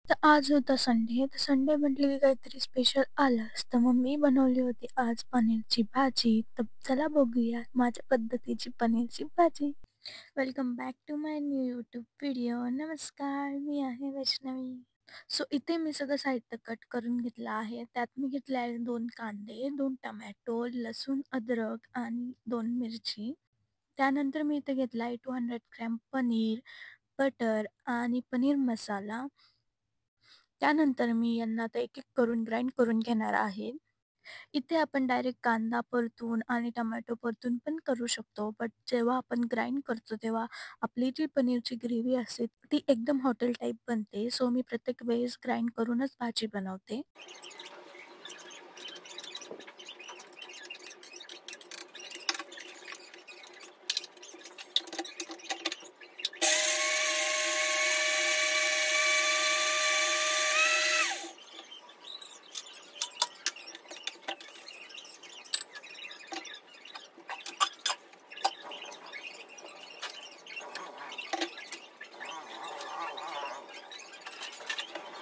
तर आज होता संडे. तर संडे म्हटलं की काहीतरी स्पेशल आलंच. तर मग मी बनवली होती आज पनीरची भाजी. तर चला बघूया माझ्या पद्धतीची पनीरची भाजी. Welcome back to my new YouTube video. नमस्कार, मी आहे वैष्णवी. सो इथे मी सगळं साहित्य कट करून घेतलं आहे. त्यात मी घेतले आहे 2 कांदे, 2 टोमॅटो, लसूण, अद्रक आणि 2 मिरची. त्यानंतर मी इथे घेतला आहे 200 ग्रॅम पनीर, बटर आणि पनीर मसाला. त्यानंतर मी यांना आता एक-एक करून ग्राइंड करून घेणार आहे. इथे आपण डायरेक्ट कांदा परतून आणि टोमॅटो परतून पण करू शकतो. बट जेव्हा आपण ग्राइंड करतो तेव्हा आपली जी पनीरची ग्रेव्ही असते ती एकदम हॉटेल टाइप बनते. सो मी प्रत्येक वेळेस ग्राइंड करूनच भाजी बनवते.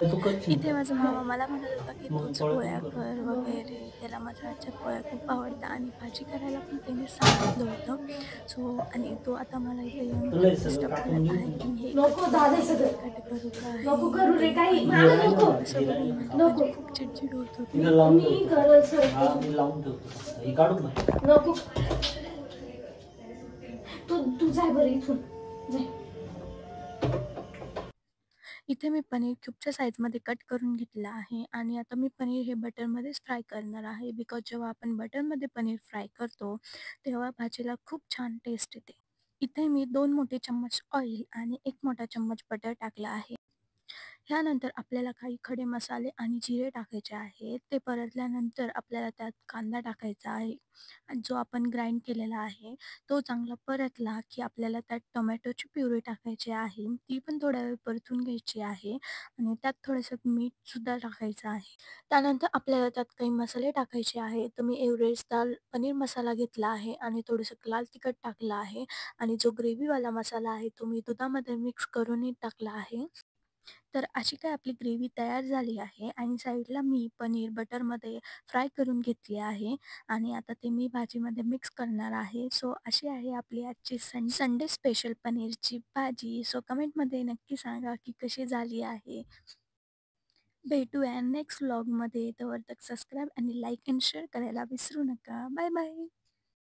तू करशील इथे का? माझा मामा मला म्हणत होता, की मग "तूच पोळ्या पोळ्या करून बघ. कर वगैरे." त्याला माझ्या हातच्या पोळ्या खूप आवडतात आणि भाजी करायला पण त्याने सांगितलं होतं. सो आणि तो आता मला इथे येऊन तुला खूप हे सगळं डिस्टर्ब कापून करत देऊ आहे, का? की "हे कट नको करू झालंय का? सगळं. ते कट करू का? नको हे करू रे ते." काही आणि मला गिळायला नको. असं बघून गिळायला मला माझी नको खूप चिडचिड होत होती. तिथं लावून मी ठेवतो. करल सर. हा मी लावून ठेवतो. हे काढून बघ. नको. तू जाय बरं इथून. जाय. इथे मी पनीर क्यूबच्या साईजमध्ये कट करून घेतलं आहे आणि आता मी पनीर हे बटरमध्येच फ्राय करणार आहे. बिकॉज जेव्हा आपण बटरमध्ये पनीर फ्राय करतो तेव्हा भाजीला खूप छान टेस्ट येते. इथे मी 2 मोठे चम्मच ऑइल आणि 1 मोठा चम्मच बटर टाकला आहे. ह्यानंतर आपल्याला काही खडे मसाले आणि जिरे टाकायचे आहेत. ते परतल्यानंतर आपल्याला त्यात कांदा टाकायचा आहे आणि जो आपण ग्राइंड केलेला आहे तो चांगला परतला की आपल्याला त्यात टोमॅटोची प्युरी टाकायची आहे. ती पण थोडा वेळ परतून घ्यायची आहे आणि त्यात थोडंसं मीठसुद्धा टाकायचं आहे. त्यानंतर आपल्याला त्यात काही मसाले टाकायचे आहेत. तर मी एव्हरेस्टचा पनीर मसाला घेतला आहे आणि थोडंसं लाल तिखट टाकलं आहे आणि जो ग्रेव्हीवाला मसाला आहे तो मी दुधामध्ये मिक्स करूनही टाकला आहे. तर अशी काय आपली ग्रेव्ही तयार झाली आहे आणि साईडला मी पनीर बटरमध्ये फ्राय करून घेतली आहे आणि आता ते मी भाजीमध्ये मिक्स करणार आहे. सो अशी आहे आपली आजची संडे स्पेशल पनीरची भाजी. सो कमेंटमध्ये नक्की सांगा की कशी झाली आहे. भेटूया नेक्स्ट व्लॉगमध्ये. तोवर तक सबस्क्राईब आणि लाईक अँड शेअर करायला विसरू नका. Bye bye.